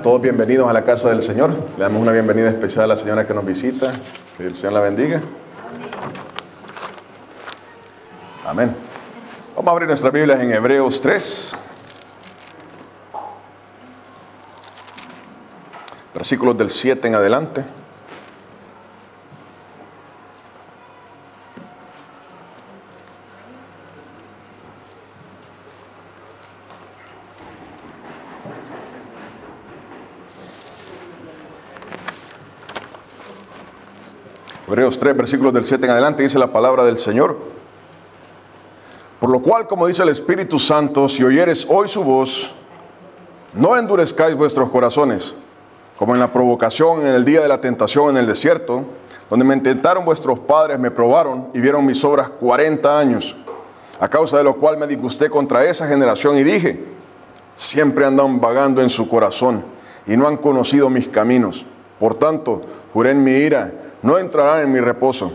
todos bienvenidos a la casa del Señor. Le damos una bienvenida especial a la señora que nos visita. Que el Señor la bendiga. Amén. Vamos a abrir nuestras Biblias en Hebreos 3. Versículos del 7 en adelante. Hebreos 3, versículos del 7 en adelante, dice la palabra del Señor. Por lo cual, como dice el Espíritu Santo, si oyeres hoy su voz, no endurezcáis vuestros corazones, como en la provocación en el día de la tentación en el desierto, donde me intentaron vuestros padres, me probaron y vieron mis obras 40 años, a causa de lo cual me disgusté contra esa generación y dije, siempre andan vagando en su corazón y no han conocido mis caminos. Por tanto, juré en mi ira, no entrarán en mi reposo.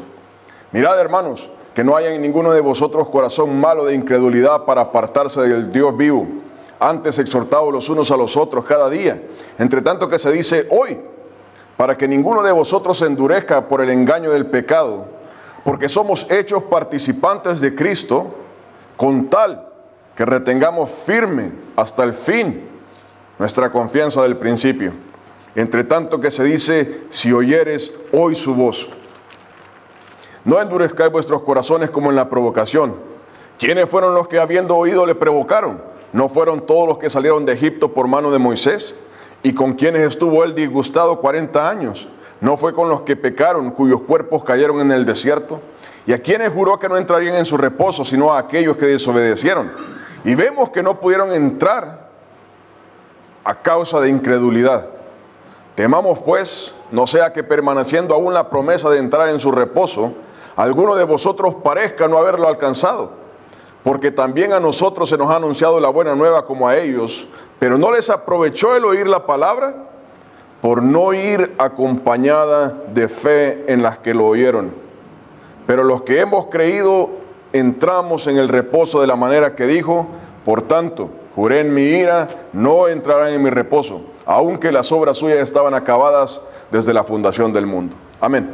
Mirad, hermanos, que no haya en ninguno de vosotros corazón malo de incredulidad para apartarse del Dios vivo. Antes exhortaos los unos a los otros cada día, entre tanto que se dice hoy, para que ninguno de vosotros se endurezca por el engaño del pecado, porque somos hechos participantes de Cristo, con tal que retengamos firme hasta el fin nuestra confianza del principio. Entre tanto que se dice, si oyeres hoy su voz. No endurezcáis vuestros corazones como en la provocación. ¿Quiénes fueron los que habiendo oído le provocaron? ¿No fueron todos los que salieron de Egipto por mano de Moisés? ¿Y con quienes estuvo él disgustado 40 años? ¿No fue con los que pecaron, cuyos cuerpos cayeron en el desierto? ¿Y a quienes juró que no entrarían en su reposo, sino a aquellos que desobedecieron? Y vemos que no pudieron entrar a causa de incredulidad. Temamos pues, no sea que permaneciendo aún la promesa de entrar en su reposo, alguno de vosotros parezca no haberlo alcanzado, porque también a nosotros se nos ha anunciado la buena nueva como a ellos, pero no les aprovechó el oír la palabra, por no ir acompañada de fe en las que lo oyeron. Pero los que hemos creído entramos en el reposo de la manera que dijo, por tanto, juré en mi ira, no entrarán en mi reposo, aunque las obras suyas estaban acabadas desde la fundación del mundo. Amén.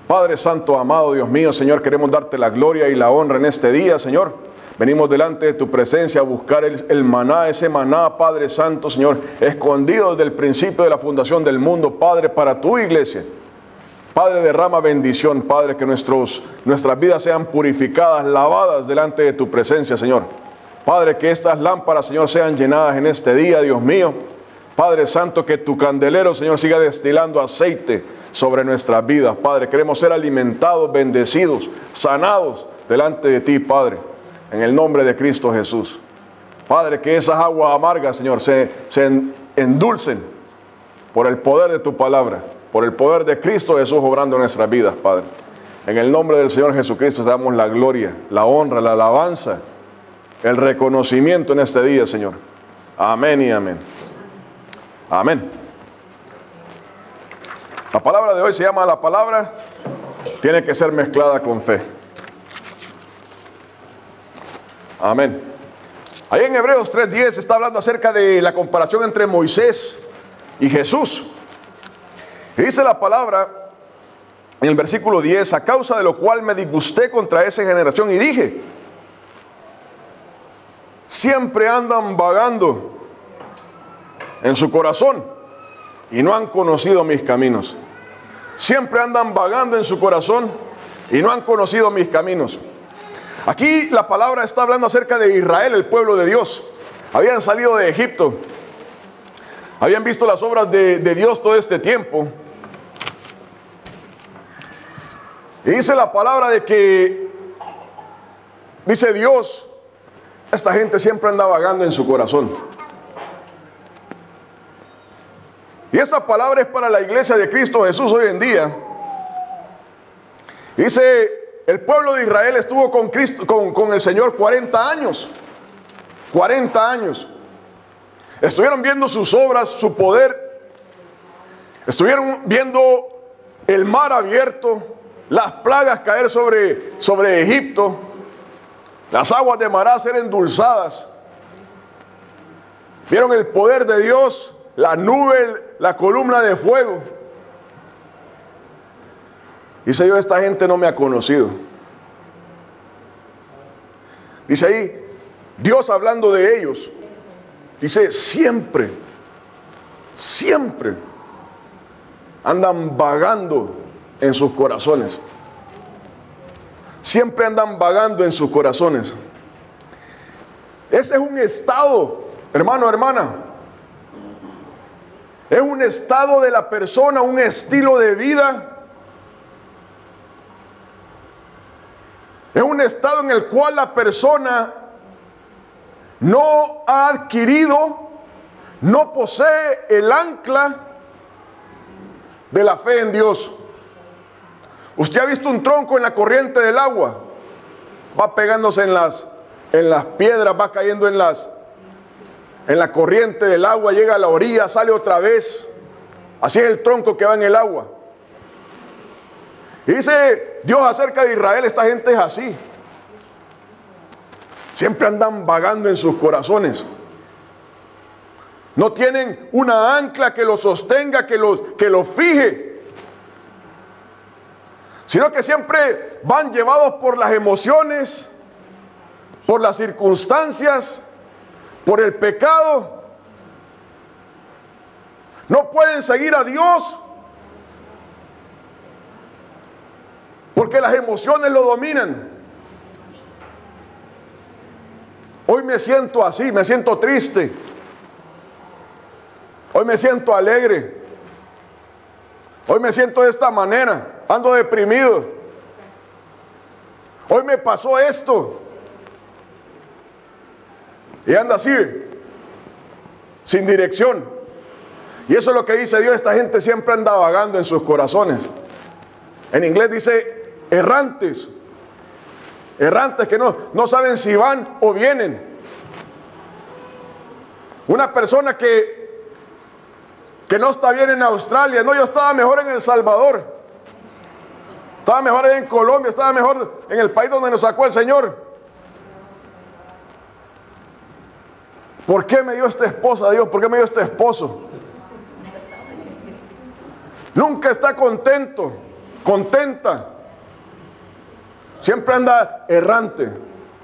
Padre Santo, amado Dios mío, Señor, queremos darte la gloria y la honra en este día, Señor. Venimos delante de tu presencia a buscar el maná, ese maná, Padre Santo, Señor, escondido desde el principio de la fundación del mundo, Padre, para tu iglesia. Padre, derrama bendición, Padre, que nuestras vidas sean purificadas, lavadas delante de tu presencia, Señor. Padre, que estas lámparas, Señor, sean llenadas en este día, Dios mío. Padre Santo, que tu candelero, Señor, siga destilando aceite sobre nuestras vidas. Padre, queremos ser alimentados, bendecidos, sanados delante de ti, Padre, en el nombre de Cristo Jesús. Padre, que esas aguas amargas, Señor, se endulcen por el poder de tu palabra, por el poder de Cristo Jesús obrando en nuestras vidas, Padre. En el nombre del Señor Jesucristo te damos la gloria, la honra, la alabanza, el reconocimiento en este día, Señor. Amén y amén. Amén. La palabra de hoy se llama la palabra, tiene que ser mezclada con fe. Amén. Ahí en Hebreos 3:10 está hablando acerca de la comparación entre Moisés y Jesús. Y dice la palabra en el versículo 10, a causa de lo cual me disgusté contra esa generación y dije, siempre andan vagando en su corazón y no han conocido mis caminos. Siempre andan vagando en su corazón y no han conocido mis caminos. Aquí la palabra está hablando acerca de Israel, el pueblo de Dios. Habían salido de Egipto, habían visto las obras de Dios todo este tiempo. Y dice la palabra de que, dice Dios, esta gente siempre anda vagando en su corazón. Y esta palabra es para la iglesia de Cristo Jesús hoy en día. Dice, el pueblo de Israel estuvo con Cristo, con el Señor 40 años. 40 años. Estuvieron viendo sus obras, su poder. Estuvieron viendo el mar abierto, las plagas caer sobre Egipto, las aguas de Mará ser endulzadas. Vieron el poder de Dios la nube, la columna de fuego. Dice Dios, esta gente no me ha conocido. Dice ahí, Dios hablando de ellos, dice, siempre andan vagando en sus corazones. Siempre andan vagando en sus corazones. Ese es un estado, hermano, hermana. Es un estado de la persona, un estilo de vida. Es un estado en el cual la persona no ha adquirido, no posee el ancla de la fe en Dios. Usted ha visto un tronco en la corriente del agua, va pegándose en las piedras, va cayendo en la corriente del agua, llega a la orilla, sale otra vez. Así es el tronco que va en el agua. Y dice Dios acerca de Israel, esta gente es así. Siempre andan vagando en sus corazones. No tienen una ancla que los sostenga, que los fije. Sino que siempre van llevados por las emociones, por las circunstancias, por el pecado. No pueden seguir a Dios porque las emociones lo dominan. Hoy me siento así, me siento triste. Hoy me siento alegre. Hoy me siento de esta manera, ando deprimido. Hoy me pasó esto. Y anda así, sin dirección. Y eso es lo que dice Dios, esta gente siempre anda vagando en sus corazones. En inglés dice errantes. Errantes que no saben si van o vienen. Una persona que no está bien en Australia. No, yo estaba mejor en El Salvador. Estaba mejor en Colombia. Estaba mejor en el país donde nos sacó el Señor. ¿Por qué me dio esta esposa, Dios? ¿Por qué me dio este esposo? Nunca está contento, contenta. Siempre anda errante.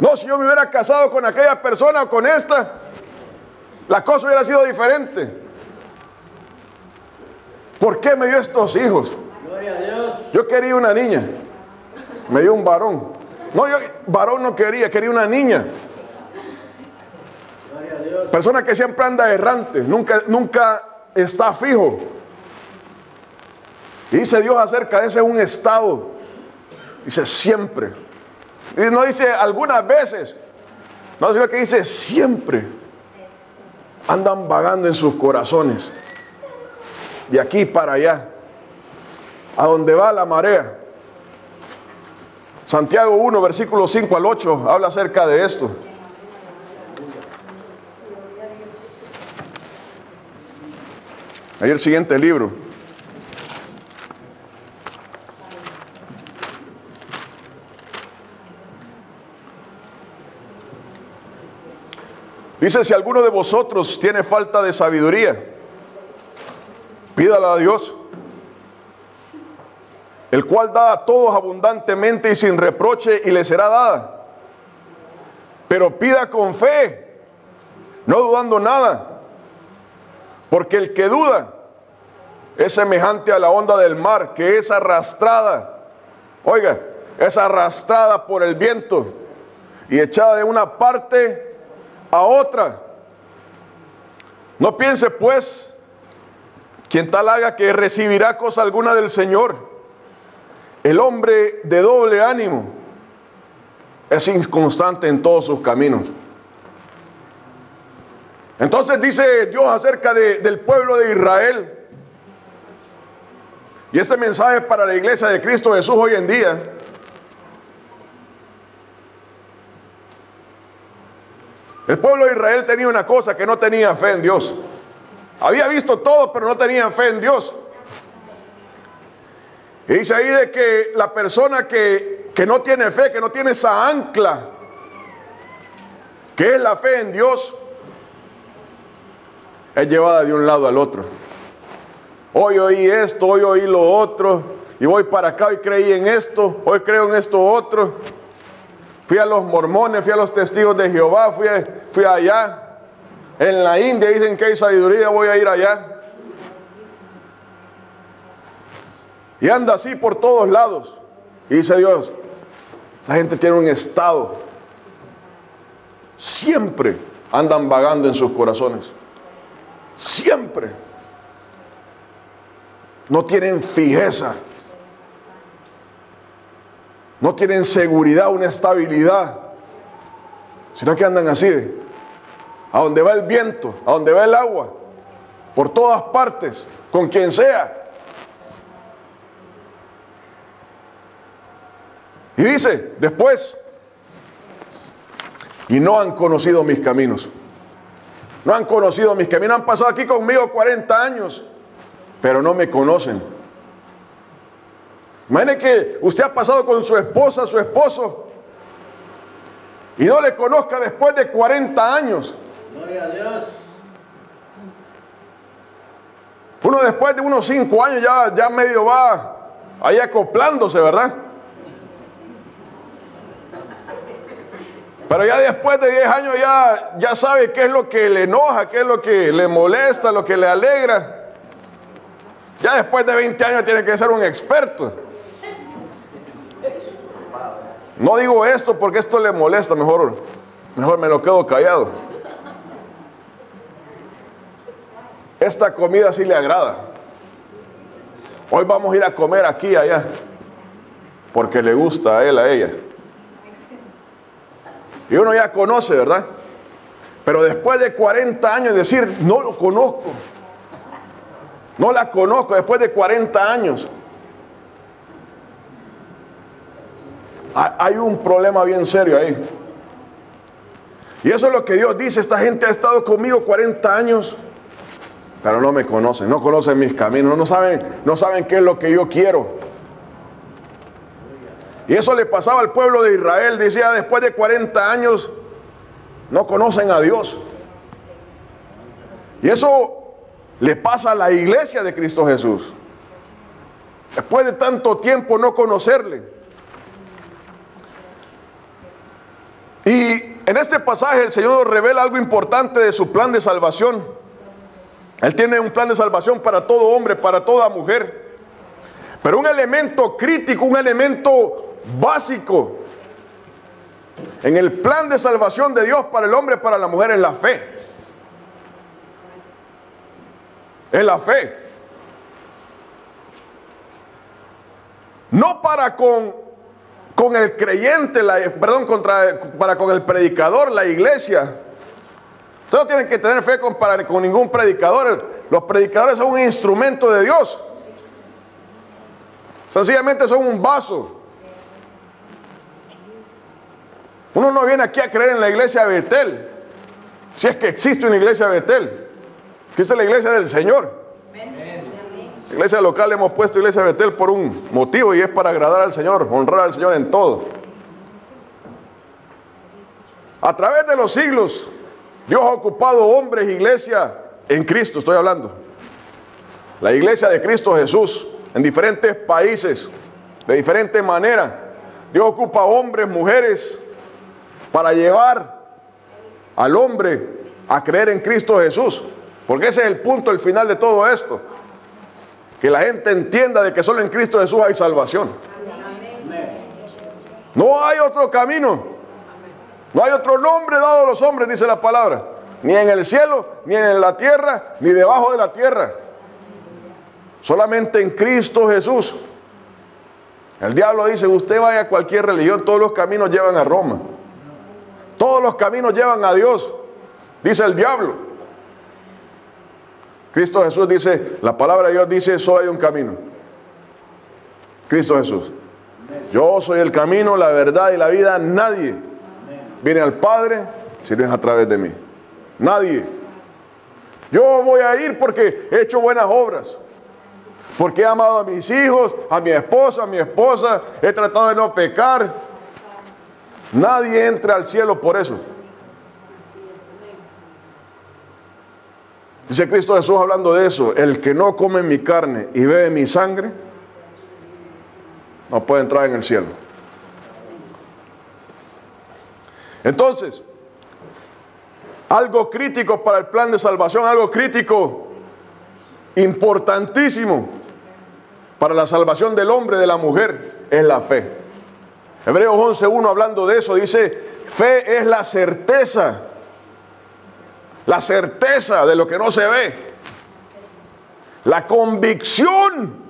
No, si yo me hubiera casado con aquella persona o con esta, la cosa hubiera sido diferente. ¿Por qué me dio estos hijos? Gloria a Dios. Yo quería una niña. Me dio un varón. No, yo varón no quería una niña. Gloria a Dios. Persona que siempre anda errante, nunca está fijo. Y dice Dios acerca de ese un estado. Dice siempre. Y no dice algunas veces. No, sino que dice siempre. Andan vagando en sus corazones. De aquí para allá. A donde va la marea. Santiago 1, versículo 5 al 8, habla acerca de esto. Ahí el siguiente libro. Dice, si alguno de vosotros tiene falta de sabiduría, pídala a Dios, el cual da a todos abundantemente y sin reproche, y le será dada. Pero pida con fe, no dudando nada, porque el que duda es semejante a la onda del mar, que es arrastrada, oiga, es arrastrada por el viento y echada de una parte a otra. No piense pues quien tal haga que recibirá cosa alguna del Señor. El hombre de doble ánimo es inconstante en todos sus caminos. Entonces dice Dios acerca del pueblo de Israel, y este mensaje para la iglesia de Cristo Jesús hoy en día. El pueblo de Israel tenía una cosa, que no tenía fe en Dios. Había visto todo, pero no tenía fe en Dios. Y dice ahí de que la persona que no tiene fe, que no tiene esa ancla, que es la fe en Dios, es llevada de un lado al otro. Hoy oí esto, hoy oí lo otro, y voy para acá, hoy creí en esto, hoy creo en esto otro. Fui a los mormones, fui a los testigos de Jehová, fui allá. En la India dicen que hay sabiduría, voy a ir allá. Y anda así por todos lados. Y dice Dios, la gente tiene un estado. Siempre andan vagando en sus corazones. Siempre. No tienen fijeza. No tienen seguridad, una estabilidad. Sino que andan así. A donde va el viento, a donde va el agua. Por todas partes, con quien sea. Y dice, después, y no han conocido mis caminos. No han conocido mis caminos. Han pasado aquí conmigo 40 años, pero no me conocen. Imagine que usted ha pasado con su esposa, su esposo, y no le conozca después de 40 años. Gloria a Dios. Uno después de unos 5 años ya medio va ahí acoplándose, ¿verdad? Pero ya después de 10 años ya sabe qué es lo que le enoja, qué es lo que le molesta, lo que le alegra. Ya después de 20 años tiene que ser un experto. No digo esto porque esto le molesta, mejor me lo quedo callado. Esta comida sí le agrada. Hoy vamos a ir a comer aquí y allá, porque le gusta a él, a ella. Y uno ya conoce, ¿verdad? Pero después de 40 años decir, no lo conozco. No la conozco después de 40 años. Hay un problema bien serio ahí. Y eso es lo que Dios dice. Esta gente ha estado conmigo 40 años, pero no me conocen, no conocen mis caminos, no saben qué es lo que yo quiero. Y eso le pasaba al pueblo de Israel. Decía, después de 40 años no conocen a Dios. Y eso le pasa a la iglesia de Cristo Jesús. Después de tanto tiempo no conocerle. Y en este pasaje el Señor nos revela algo importante de su plan de salvación. Él tiene un plan de salvación para todo hombre, para toda mujer. Pero un elemento crítico, un elemento básico en el plan de salvación de Dios para el hombre y para la mujer es la fe. Es la fe. No para con el creyente, para con el predicador, la iglesia. Ustedes no tienen que tener fe con ningún predicador. Los predicadores son un instrumento de Dios. Sencillamente son un vaso. Uno no viene aquí a creer en la iglesia de Betel, si es que existe una iglesia de Betel, que esta es la iglesia del Señor. La iglesia local hemos puesto iglesia de Betel por un motivo, y es para agradar al Señor, honrar al Señor en todo. A través de los siglos, Dios ha ocupado hombres, iglesia en Cristo, estoy hablando. La iglesia de Cristo Jesús, en diferentes países, de diferente manera. Dios ocupa hombres, mujeres, para llevar al hombre a creer en Cristo Jesús. Porque ese es el punto, el final de todo esto. Que la gente entienda de que solo en Cristo Jesús hay salvación. No hay otro camino. No hay otro nombre dado a los hombres, dice la palabra. Ni en el cielo, ni en la tierra, ni debajo de la tierra. Solamente en Cristo Jesús. El diablo dice, usted vaya a cualquier religión, todos los caminos llevan a Roma. Todos los caminos llevan a Dios, dice el diablo. Cristo Jesús dice, la palabra de Dios dice, solo hay un camino. Cristo Jesús. Yo soy el camino, la verdad y la vida. Nadie viene al Padre si no es a través de mí. Nadie. Yo voy a ir porque he hecho buenas obras. Porque he amado a mis hijos, a mi esposa, he tratado de no pecar. Nadie entra al cielo por eso. Dice Cristo Jesús hablando de eso: el que no come mi carne y bebe mi sangre no puede entrar en el cielo. Entonces, algo crítico para el plan de salvación, algo crítico, importantísimo para la salvación del hombre y de la mujer, es la fe. Hebreos 11:1 hablando de eso dice: fe es la certeza de lo que no se ve, la convicción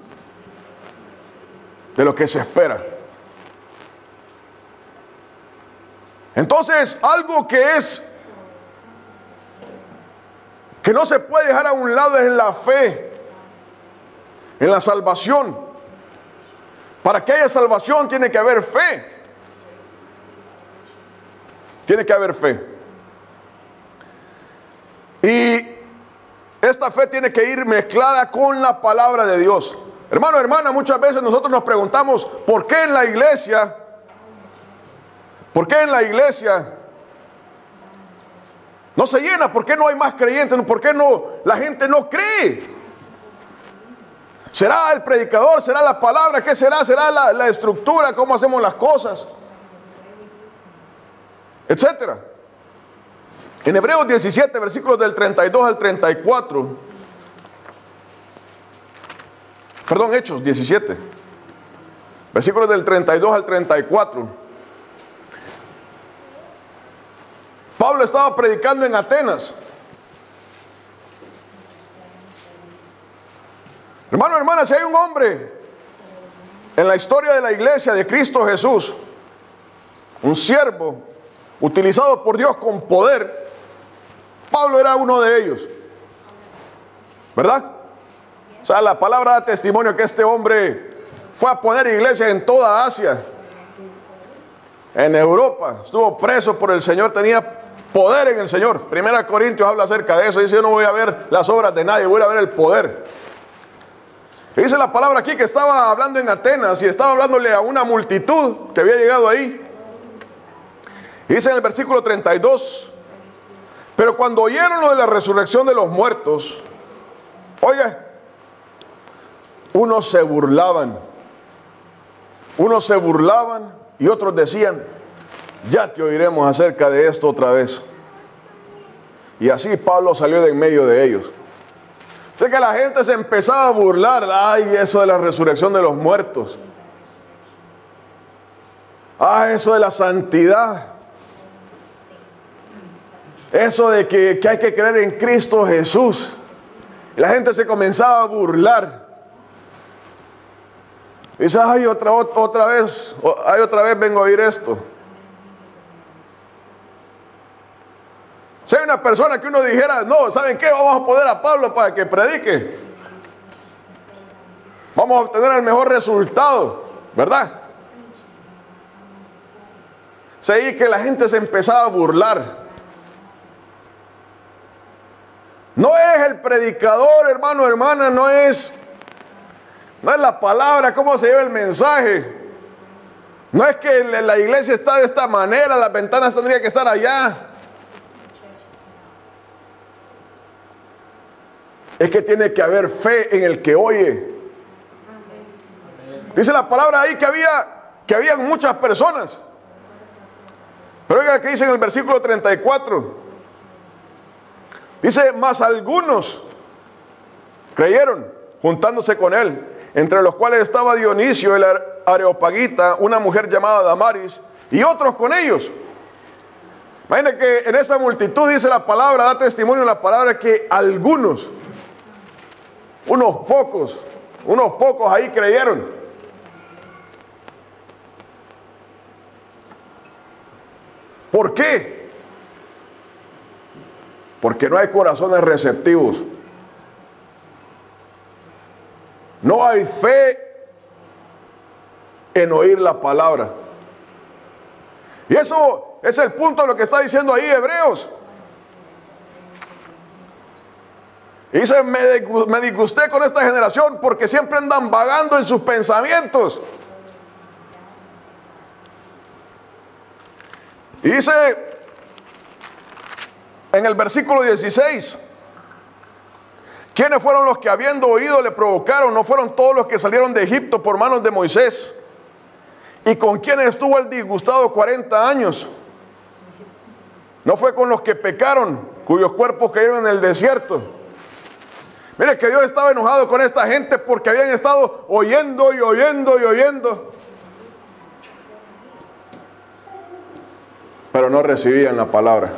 de lo que se espera. Entonces, algo que no se puede dejar a un lado es la fe en la salvación. Para que haya salvación tiene que haber fe. Tiene que haber fe. Y esta fe tiene que ir mezclada con la palabra de Dios. Hermano, hermana, muchas veces nosotros nos preguntamos: ¿por qué en la iglesia? ¿Por qué en la iglesia no se llena? ¿Por qué no hay más creyentes? ¿Por qué no la gente no cree? ¿Será el predicador? ¿Será la palabra? ¿Qué será? ¿Será la estructura? ¿Cómo hacemos las cosas? Etcétera. En Hebreos 17, versículos del 32 al 34. Perdón, Hechos 17, versículos del 32 al 34. Pablo estaba predicando en Atenas. Hermano, hermana, si hay un hombre en la historia de la iglesia de Cristo Jesús, un siervo utilizado por Dios con poder, Pablo era uno de ellos, ¿verdad? O sea, la palabra da testimonio que este hombre fue a poner iglesias en toda Asia, en Europa, estuvo preso por el Señor, tenía poder en el Señor. Primera Corintios habla acerca de eso, dice: yo no voy a ver las obras de nadie, voy a ver el poder. Y dice la palabra aquí que estaba hablando en Atenas y estaba hablándole a una multitud que había llegado ahí. Y dice en el versículo 32: pero cuando oyeron lo de la resurrección de los muertos, oiga, unos se burlaban y otros decían: ya te oiremos acerca de esto otra vez. Y así Pablo salió de en medio de ellos. Sé que la gente se empezaba a burlar: ay, eso de la resurrección de los muertos, eso de la santidad, eso de que hay que creer en Cristo Jesús. Y la gente se comenzaba a burlar. Y dice: ay, otra vez vengo a oír esto. Si hay una persona que uno dijera: no, ¿saben qué? Vamos a poner a Pablo para que predique, vamos a obtener el mejor resultado, ¿verdad? Seguí que la gente se empezaba a burlar. No es el predicador, hermano, hermana, no es la palabra, cómo se lleva el mensaje. No es que la iglesia está de esta manera, las ventanas tendrían que estar allá. Es que tiene que haber fe en el que oye. Dice la palabra ahí que había muchas personas. Pero oiga que dice en el versículo 34. Dice: mas algunos creyeron, juntándose con él, entre los cuales estaba Dionisio el Areopagita, una mujer llamada Damaris, y otros con ellos. Imagínense que en esa multitud, dice la palabra, da testimonio la palabra, que algunos, unos pocos ahí creyeron. ¿Por qué? Porque no hay corazones receptivos. No hay fe en oír la palabra. Y eso es el punto de lo que está diciendo ahí Hebreos. Y dice: me disgusté con esta generación porque siempre andan vagando en sus pensamientos. Y dice en el versículo 16: ¿Quiénes fueron los que habiendo oído le provocaron? ¿No fueron todos los que salieron de Egipto por manos de Moisés? ¿Y con quiénes estuvo el disgustado 40 años? ¿No fue con los que pecaron, cuyos cuerpos cayeron en el desierto? Mire que Dios estaba enojado con esta gente porque habían estado oyendo y oyendo y oyendo, pero no recibían la palabra.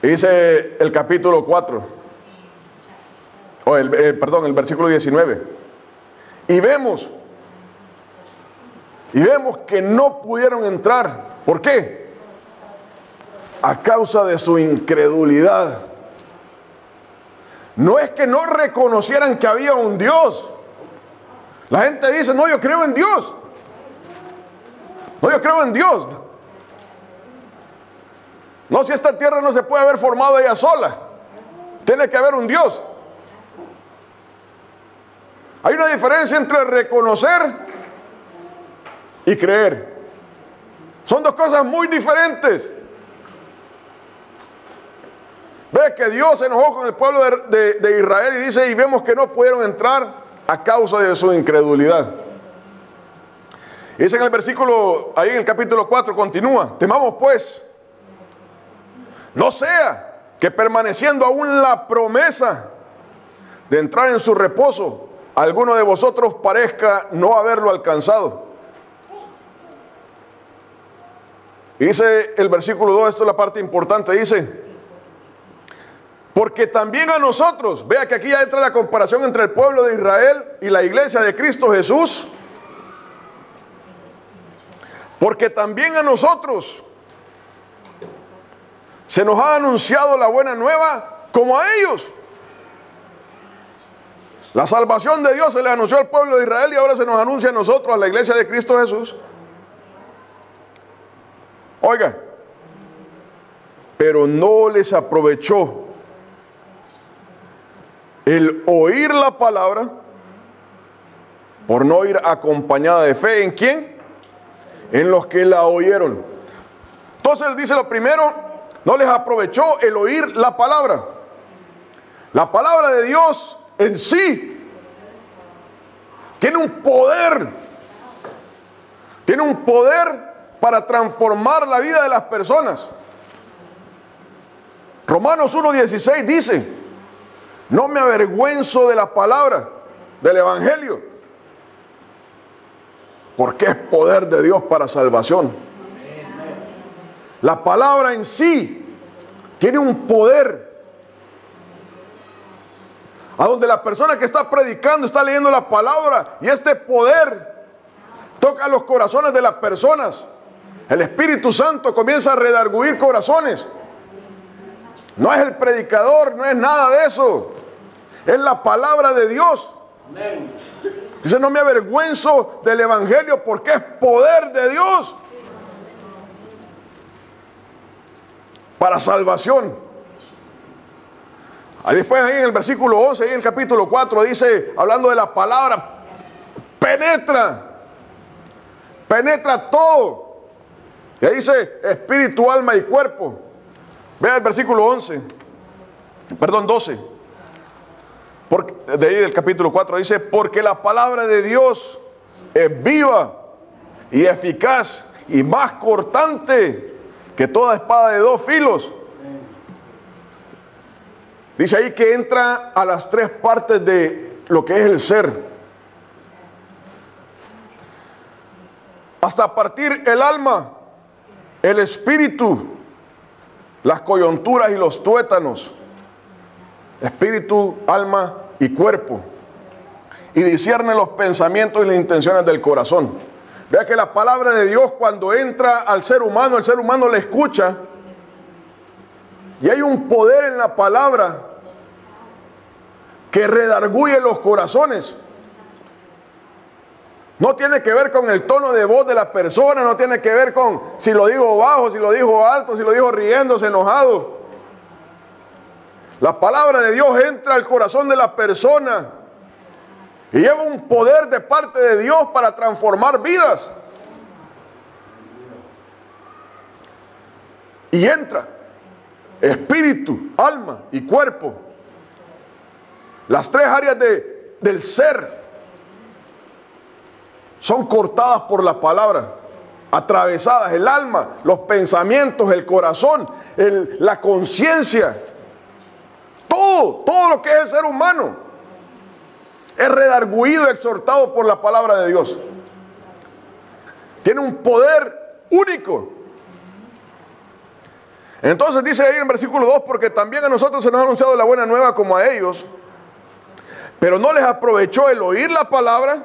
Dice el capítulo 4, el versículo 19. Y vemos que no pudieron entrar. ¿Por qué? A causa de su incredulidad. No es que no reconocieran que había un Dios. La gente dice, no, yo creo en Dios. No, yo creo en Dios. No, si esta tierra no se puede haber formado ella sola. Tiene que haber un Dios. Hay una diferencia entre reconocer y creer. Son dos cosas muy diferentes. Ve que Dios se enojó con el pueblo de Israel y dice, y vemos que no pudieron entrar a causa de su incredulidad. Dice en el versículo, ahí en el capítulo 4, continúa: temamos pues, no sea que permaneciendo aún la promesa de entrar en su reposo, alguno de vosotros parezca no haberlo alcanzado. Dice el versículo 2, esto es la parte importante, dice, porque también a nosotros, vea que aquí ya entra la comparación entre el pueblo de Israel y la iglesia de Cristo Jesús, porque también a nosotros se nos ha anunciado la buena nueva como a ellos. La salvación de Dios se le anunció al pueblo de Israel y ahora se nos anuncia a nosotros, a la iglesia de Cristo Jesús. Oiga, pero no les aprovechó el oír la palabra por no ir acompañada de fe. ¿En quién? En los que la oyeron. Entonces dice lo primero, no les aprovechó el oír la palabra. La palabra de Dios en sí tiene un poder para transformar la vida de las personas. Romanos 1:16 dice, no me avergüenzo de la palabra del evangelio, porque es poder de Dios para salvación. La palabra en sí tiene un poder, a donde la persona que está predicando está leyendo la palabra y este poder toca los corazones de las personas. El Espíritu Santo comienza a redarguir corazones. No es el predicador, no es nada de eso. Es la palabra de Dios. Dice, no me avergüenzo del evangelio porque es poder de Dios para salvación. Ahí después, ahí en el versículo 11, ahí en el capítulo 4, dice, hablando de la palabra, penetra todo. Y ahí dice, espíritu, alma y cuerpo. Vea el versículo 12. De ahí del capítulo 4 dice, porque la palabra de Dios es viva y eficaz y más cortante que toda espada de dos filos. Dice ahí que entra a las tres partes de lo que es el ser, hasta partir el alma, el espíritu, las coyunturas y los tuétanos, espíritu, alma y cuerpo, y discierne los pensamientos y las intenciones del corazón. Vea que la palabra de Dios, cuando entra al ser humano, el ser humano la escucha, y hay un poder en la palabra que redarguye los corazones. No tiene que ver con el tono de voz de la persona, no tiene que ver con si lo dijo bajo, si lo dijo alto, si lo dijo riéndose, enojado. La palabra de Dios entra al corazón de la persona y lleva un poder de parte de Dios para transformar vidas. Y entra. espíritu, alma y cuerpo. Las tres áreas del ser son cortadas por la palabra, atravesadas: el alma, los pensamientos, el corazón, la conciencia. Todo lo que es el ser humano es redarguido y exhortado por la palabra de Dios. Tiene un poder único. Entonces dice ahí en versículo 2: porque también a nosotros se nos ha anunciado la buena nueva como a ellos, pero no les aprovechó el oír la palabra.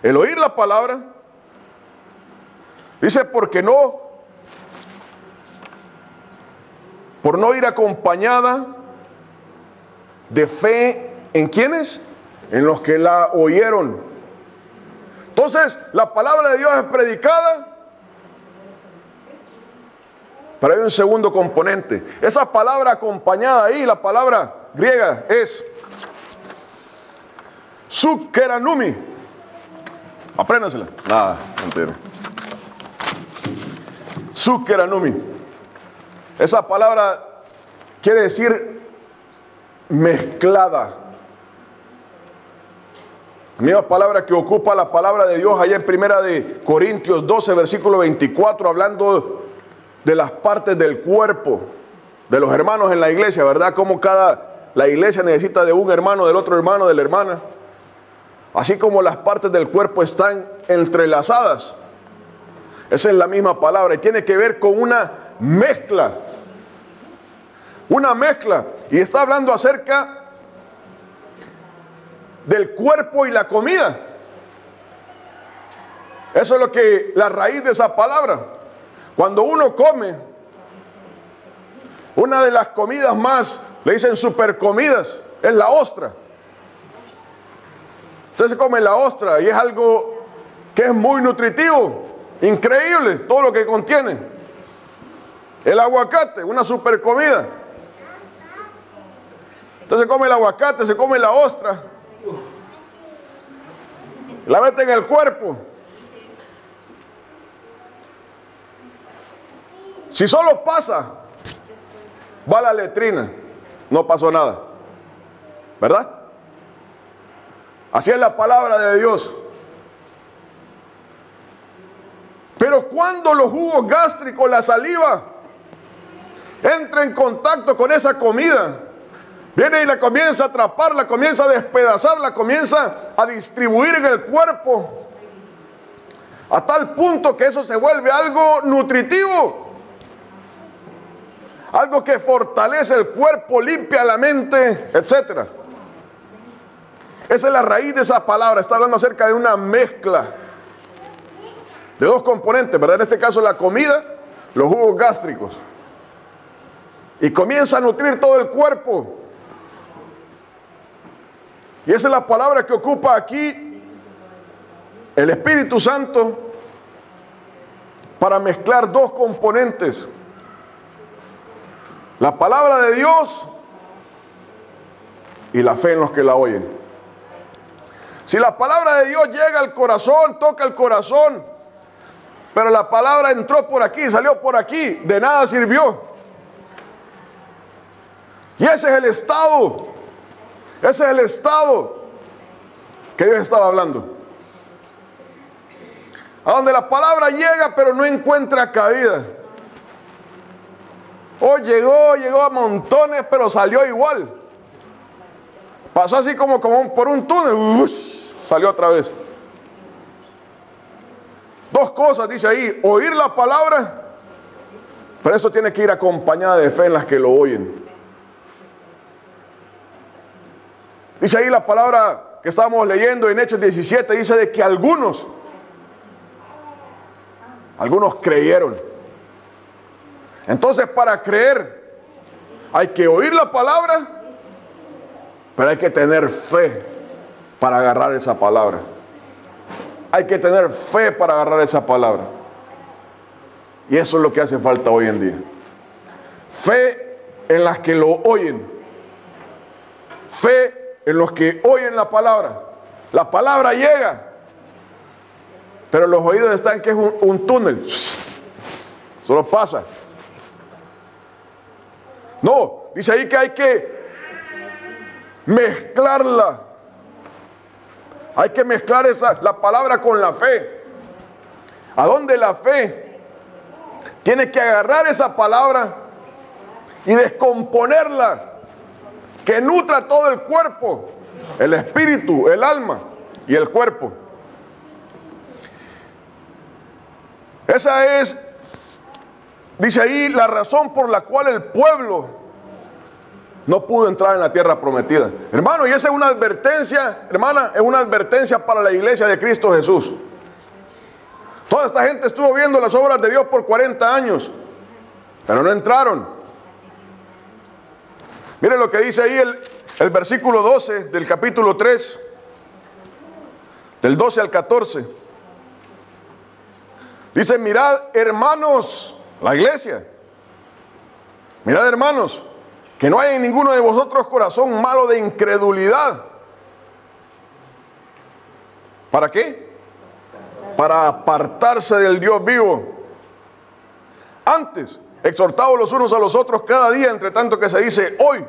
El oír la palabra. Dice, por no ir acompañada de fe, ¿en quiénes? En los que la oyeron. Entonces, la palabra de Dios es predicada, pero hay un segundo componente. Esa palabra acompañada ahí, la palabra griega es sukeranumi. Apréndasela. Nada, entero. Sukeranumi. Esa palabra quiere decir mezclada. La misma palabra que ocupa la palabra de Dios allá en Primera de Corintios 12, versículo 24, hablando de las partes del cuerpo de los hermanos en la iglesia, ¿verdad? Como la iglesia necesita de un hermano, del otro hermano, de la hermana. Así como las partes del cuerpo están entrelazadas. Esa es la misma palabra y tiene que ver con una mezcla. Una mezcla. Y está hablando acerca del cuerpo y la comida. Eso es lo que la raíz de esa palabra. Cuando uno come, una de las comidas más, le dicen super comidas, es la ostra. Usted se come la ostra y es algo que es muy nutritivo, increíble, todo lo que contiene. El aguacate, una super comida. Entonces se come el aguacate, se come la ostra, la mete en el cuerpo. Si solo pasa, va a la letrina, no pasó nada, ¿verdad? Así es la palabra de Dios. Pero cuando los jugos gástricos, la saliva, entra en contacto con esa comida, viene y la comienza a atrapar, la comienza a despedazar, la comienza a distribuir en el cuerpo, a tal punto que eso se vuelve algo nutritivo, algo que fortalece el cuerpo, limpia la mente, etc. Esa es la raíz de esa palabra. Está hablando acerca de una mezcla de dos componentes, ¿verdad? En este caso la comida, los jugos gástricos. Y comienza a nutrir todo el cuerpo. Y esa es la palabra que ocupa aquí el Espíritu Santo para mezclar dos componentes: la palabra de Dios y la fe en los que la oyen. Si la palabra de Dios llega al corazón, toca el corazón, pero la palabra entró por aquí, salió por aquí, de nada sirvió. Y ese es el estado que Dios estaba hablando. A donde la palabra llega, pero no encuentra cabida. Oh, llegó a montones, pero salió igual. Pasó así como por un túnel, salió otra vez. Dos cosas dice ahí: oír la palabra, pero eso tiene que ir acompañada de fe en las que lo oyen. Dice ahí la palabra que estábamos leyendo en Hechos 17, dice de que algunos creyeron. Entonces, para creer hay que oír la palabra, pero hay que tener fe para agarrar esa palabra. Hay que tener fe para agarrar esa palabra. Y eso es lo que hace falta hoy en día. Fe en las que lo oyen. Fe en los que oyen la palabra. La palabra llega, pero los oídos están que es un túnel. Solo pasa. No, dice ahí que hay que mezclarla. Hay que mezclar la palabra con la fe. ¿A dónde la fe? Tiene que agarrar esa palabra y descomponerla, que nutra todo el cuerpo, el espíritu, el alma y el cuerpo. Esa es, dice ahí, la razón por la cual el pueblo no pudo entrar en la tierra prometida. Hermano, y esa es una advertencia, hermana, es una advertencia para la iglesia de Cristo Jesús. Toda esta gente estuvo viendo las obras de Dios por 40 años, pero no entraron. Mire lo que dice ahí el versículo 12 del capítulo 3, del 12 al 14. Dice, mirad, hermanos, la iglesia, mirad, hermanos, que no hay en ninguno de vosotros corazón malo de incredulidad. ¿Para qué? Para apartarse del Dios vivo. Antes, exhortaos los unos a los otros cada día, entre tanto que se dice hoy,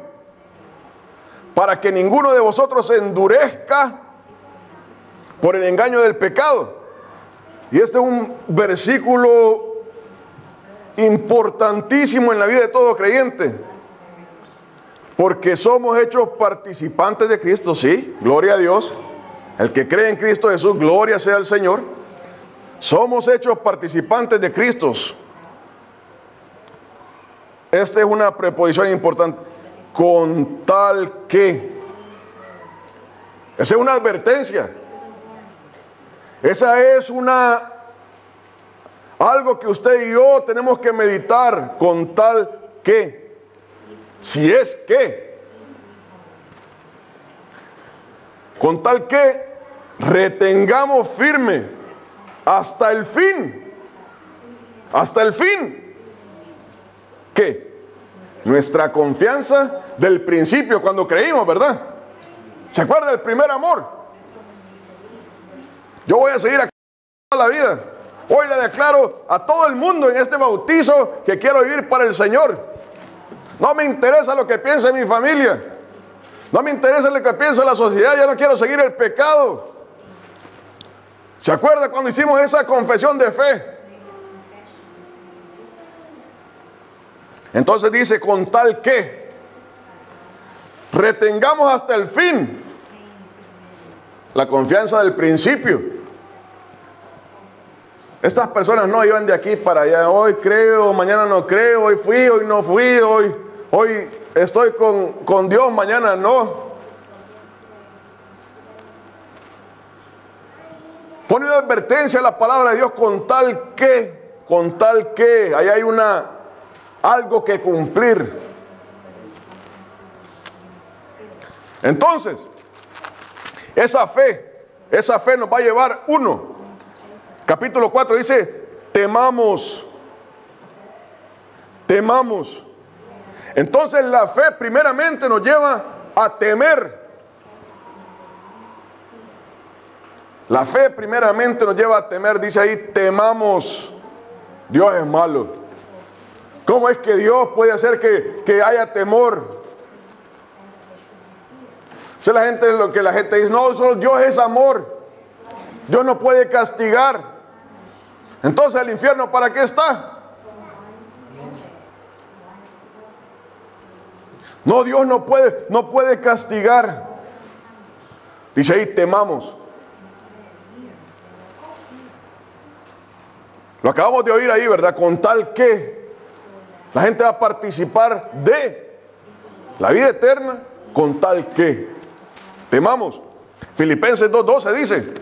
para que ninguno de vosotros se endurezca por el engaño del pecado. Y este es un versículo importantísimo en la vida de todo creyente, porque somos hechos participantes de Cristo, sí, gloria a Dios. El que cree en Cristo Jesús, gloria sea al Señor. Somos hechos participantes de Cristo. Esta es una preposición importante. Con tal que. Esa es una advertencia. Esa es algo que usted y yo tenemos que meditar. Con tal que. Si es que. Con tal que retengamos firme hasta el fin. Hasta el fin. ¿Qué? Nuestra confianza del principio, cuando creímos, ¿verdad? ¿Se acuerda del primer amor? Yo voy a seguir aquí toda la vida. Hoy le declaro a todo el mundo en este bautizo que quiero vivir para el Señor. No me interesa lo que piense mi familia. No me interesa lo que piense la sociedad. Ya no quiero seguir el pecado. ¿Se acuerda cuando hicimos esa confesión de fe? Entonces dice, con tal que retengamos hasta el fin la confianza del principio. Estas personas no iban de aquí para allá. Hoy creo, mañana no creo. Hoy fui, hoy no fui. Hoy estoy con Dios, mañana no. Pone una advertencia en la palabra de Dios, con tal que. Ahí hay algo que cumplir. Entonces, esa fe nos va a llevar, capítulo 4 dice, temamos. Entonces la fe primeramente nos lleva a temer. La fe primeramente nos lleva a temer, dice ahí, temamos. Dios es malo. ¿Cómo es que Dios puede hacer que haya temor? Lo que la gente dice, no, solo Dios es amor. Dios no puede castigar. Entonces el infierno, ¿para qué está? No, Dios no puede castigar. Dice ahí, temamos. Lo acabamos de oír ahí, ¿verdad? Con tal que la gente va a participar de la vida eterna, con tal que temamos. Filipenses 2:12 dice,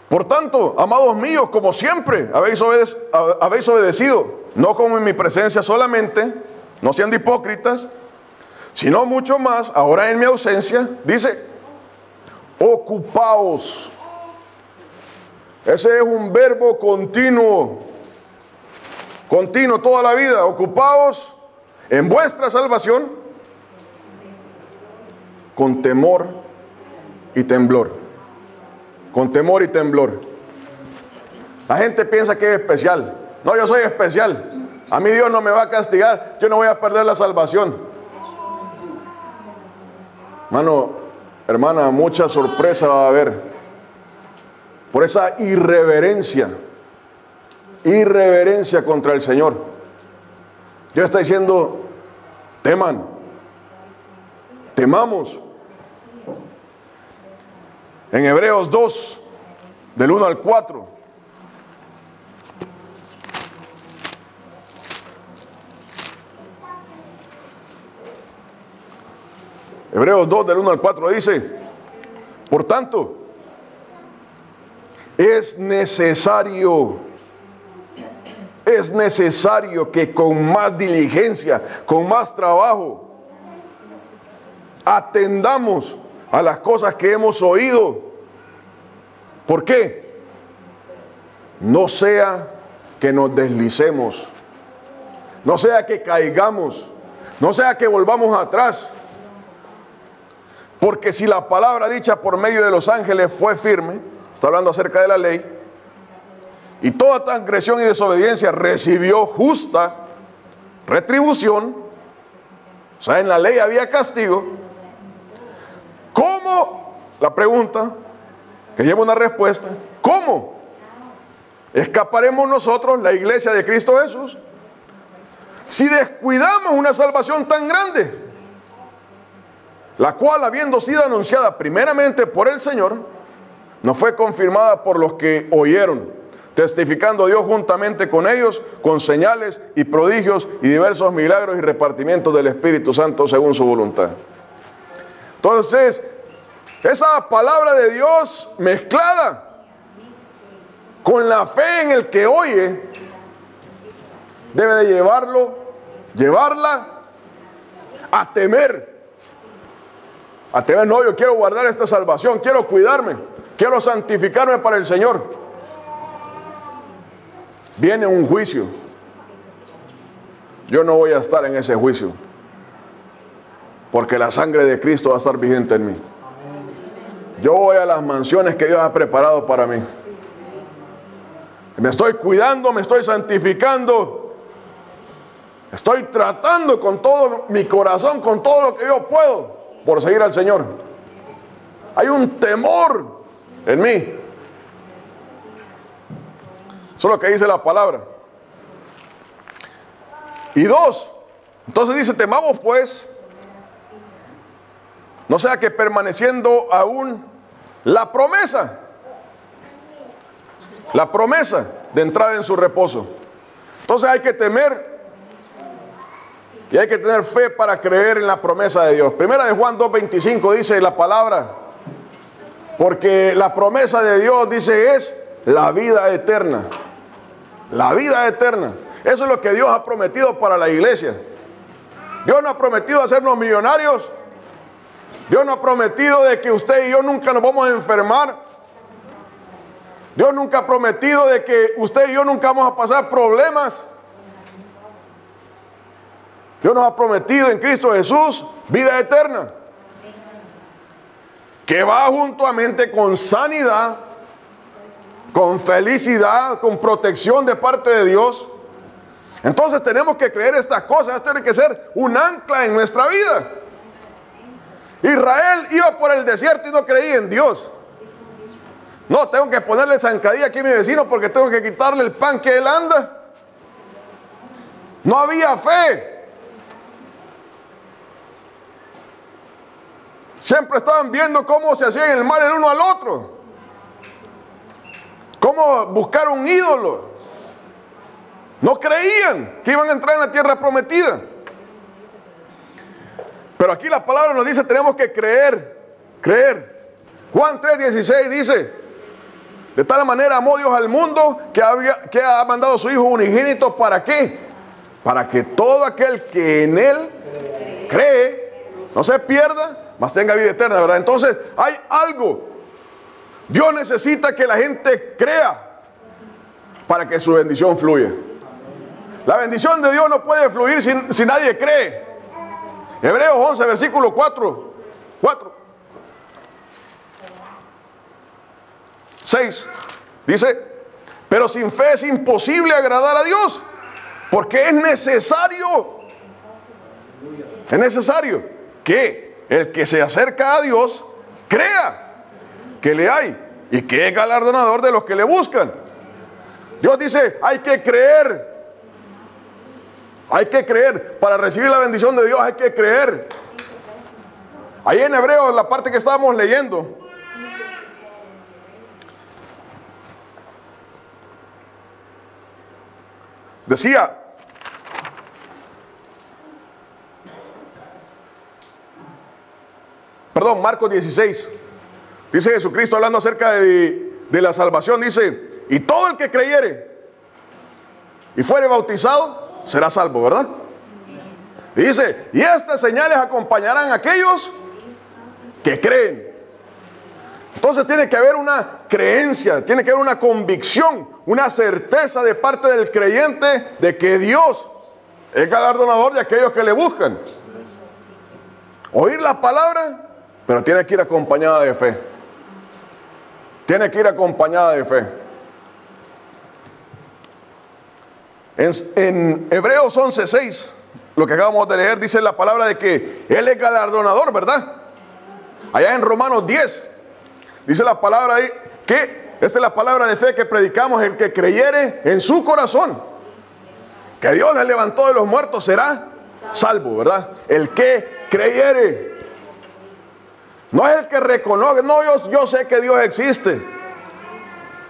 por tanto, amados míos, como siempre habéis obedecido, no como en mi presencia solamente, no sean hipócritas, sino mucho más, ahora en mi ausencia, dice, ocupaos. Ese es un verbo continuo toda la vida. Ocupaos en vuestra salvación con temor y temblor. Con temor y temblor. La gente piensa que es especial. No, yo soy especial. A mí Dios no me va a castigar. Yo no voy a perder la salvación. Hermano, hermana, mucha sorpresa va a haber por esa irreverencia contra el Señor. Dios está diciendo, temamos. En Hebreos 2, del 1 al 4. Hebreos 2, del 1 al 4 dice, por tanto, es necesario que con más diligencia, con más trabajo, atendamos a las cosas que hemos oído. ¿Por qué? No sea que nos deslicemos, no sea que caigamos, no sea que volvamos atrás. Porque si la palabra dicha por medio de los ángeles fue firme, está hablando acerca de la ley, y toda transgresión y desobediencia recibió justa retribución, o sea, en la ley había castigo, ¿cómo? La pregunta, que lleva una respuesta, ¿cómo escaparemos nosotros, la iglesia de Cristo Jesús, si descuidamos una salvación tan grande? La cual, habiendo sido anunciada primeramente por el Señor, no fue confirmada por los que oyeron, testificando Dios juntamente con ellos, con señales y prodigios y diversos milagros y repartimientos del Espíritu Santo según su voluntad. Entonces, esa palabra de Dios mezclada con la fe en el que oye, debe de llevarla a temer. A temer, no, yo quiero guardar esta salvación, quiero cuidarme, quiero santificarme para el Señor. Viene un juicio. Yo no voy a estar en ese juicio, porque la sangre de Cristo va a estar vigente en mí. Yo voy a las mansiones que Dios ha preparado para mí. Me estoy cuidando, me estoy santificando. Estoy tratando con todo mi corazón, con todo lo que yo puedo, por seguir al Señor. Hay un temor en mí. Eso es lo que dice la palabra. Y 2, entonces dice, temamos pues, no sea que permaneciendo aún la promesa de entrar en su reposo. Entonces hay que temer y hay que tener fe para creer en la promesa de Dios. Primera de Juan 2:25 dice la palabra, porque la promesa de Dios, dice, es la vida eterna. La vida eterna. Eso es lo que Dios ha prometido para la iglesia. Dios no ha prometido hacernos millonarios. Dios no ha prometido de que usted y yo nunca nos vamos a enfermar. Dios nunca ha prometido de que usted y yo nunca vamos a pasar problemas. Dios nos ha prometido en Cristo Jesús vida eterna, que va juntamente con sanidad, con felicidad, con protección de parte de Dios. Entonces tenemos que creer estas cosas. Tiene que ser un ancla en nuestra vida. Israel iba por el desierto y no creía en Dios. No, tengo que ponerle zancadilla aquí a mi vecino porque tengo que quitarle el pan que él anda. No había fe. Siempre estaban viendo cómo se hacían el mal el uno al otro. Cómo buscar un ídolo. No creían que iban a entrar en la tierra prometida. Pero aquí la palabra nos dice, tenemos que creer. Juan 3:16 dice, de tal manera amó Dios al mundo que ha mandado a su Hijo unigénito. ¿Para qué? Para que todo aquel que en Él cree no se pierda, mas tenga vida eterna, ¿verdad? Entonces hay algo. Dios necesita que la gente crea para que su bendición fluya. La bendición de Dios no puede fluir si nadie cree. Hebreos 11, versículo 4 4, 6. Dice, pero sin fe es imposible agradar a Dios, porque es necesario que el que se acerca a Dios crea que le hay y que es galardonador de los que le buscan. Dios dice, hay que creer. Hay que creer. Para recibir la bendición de Dios hay que creer. Ahí en Hebreos, la parte que estábamos leyendo, decía, Marcos 16, dice Jesucristo hablando acerca de la salvación, dice, y todo el que creyere y fuere bautizado será salvo, ¿verdad? Y dice, y estas señales acompañarán a aquellos que creen. Entonces tiene que haber una creencia, tiene que haber una convicción, una certeza de parte del creyente de que Dios es galardonador de aquellos que le buscan. Oír la palabra, pero tiene que ir acompañada de fe. Tiene que ir acompañada de fe. En Hebreos 11:6, lo que acabamos de leer, dice la palabra de que Él es galardonador, ¿verdad? Allá en Romanos 10, dice la palabra ahí que esta es la palabra de fe que predicamos: el que creyere en su corazón que Dios le levantó de los muertos será salvo, ¿verdad? El que creyere. No es el que reconoce. No, yo sé que Dios existe.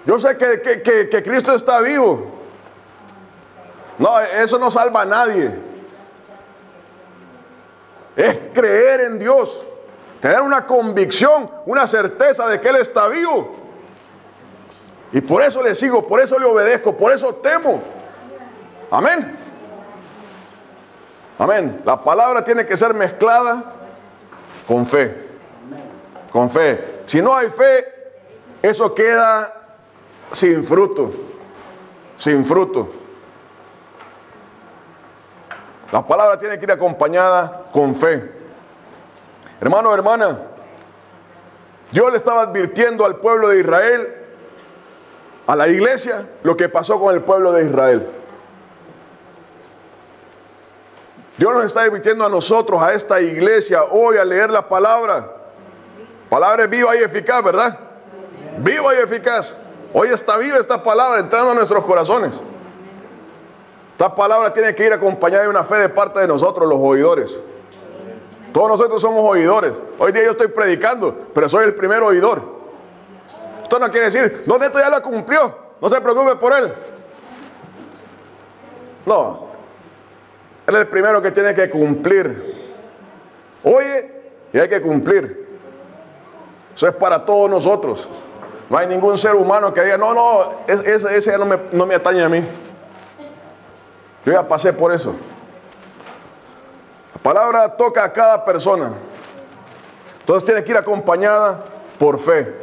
Yo sé que Cristo está vivo. No, eso no salva a nadie. Es creer en Dios. Tener una convicción, una certeza de que Él está vivo. Y por eso le sigo, por eso le obedezco, por eso temo. Amén. Amén. La palabra tiene que ser mezclada con fe. Con fe. Si no hay fe, eso queda sin fruto. Sin fruto. La palabra tiene que ir acompañada con fe. Hermano, hermana, Dios le estaba advirtiendo al pueblo de Israel, a la iglesia, lo que pasó con el pueblo de Israel. Dios nos está advirtiendo a nosotros, a esta iglesia, hoy a leer la palabra. Palabra es viva y eficaz, ¿verdad? Viva y eficaz. Hoy está viva esta palabra entrando a nuestros corazones. Esta palabra tiene que ir acompañada de una fe de parte de nosotros, los oidores. Todos nosotros somos oidores. Hoy día yo estoy predicando, pero soy el primer oidor. Esto no quiere decir, no, Neto ya la cumplió, no se preocupe por él. No, él es el primero que tiene que cumplir. Oye, y hay que cumplir. Eso es para todos nosotros. No hay ningún ser humano que diga, no, ese ya no me atañe a mí. Yo ya pasé por eso. La palabra toca a cada persona. Entonces tiene que ir acompañada por fe.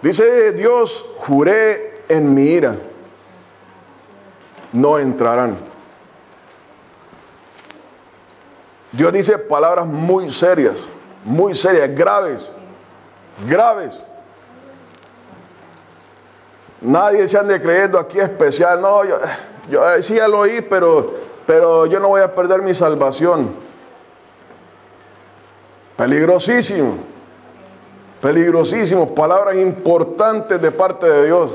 Dice Dios, juré en mi ira, no entrarán. Dios dice palabras muy serias, graves, graves. Nadie se ande creyendo aquí especial. No, yo sí ya lo oí, pero yo no voy a perder mi salvación. Peligrosísimo. Peligrosísimo. Palabras importantes de parte de Dios.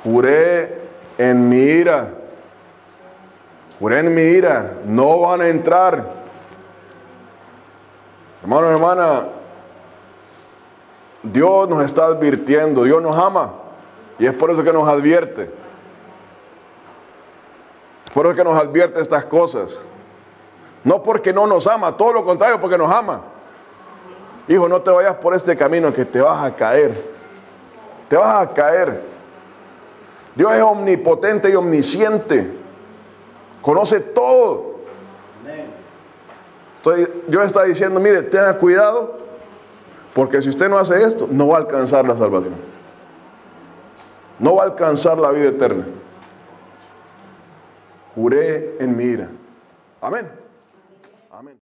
Juré en mi ira. Juré en mi ira. No van a entrar. Hermano, hermana, Dios nos está advirtiendo. Dios nos ama. Y es por eso que nos advierte. Por eso que nos advierte estas cosas. No porque no nos ama, todo lo contrario, porque nos ama. Hijo, no te vayas por este camino que te vas a caer. Te vas a caer. Dios es omnipotente y omnisciente. Conoce todo. Dios está diciendo, mire, tenga cuidado, porque si usted no hace esto, no va a alcanzar la salvación. No va a alcanzar la vida eterna. Juré en mi ira. Amén. Amén.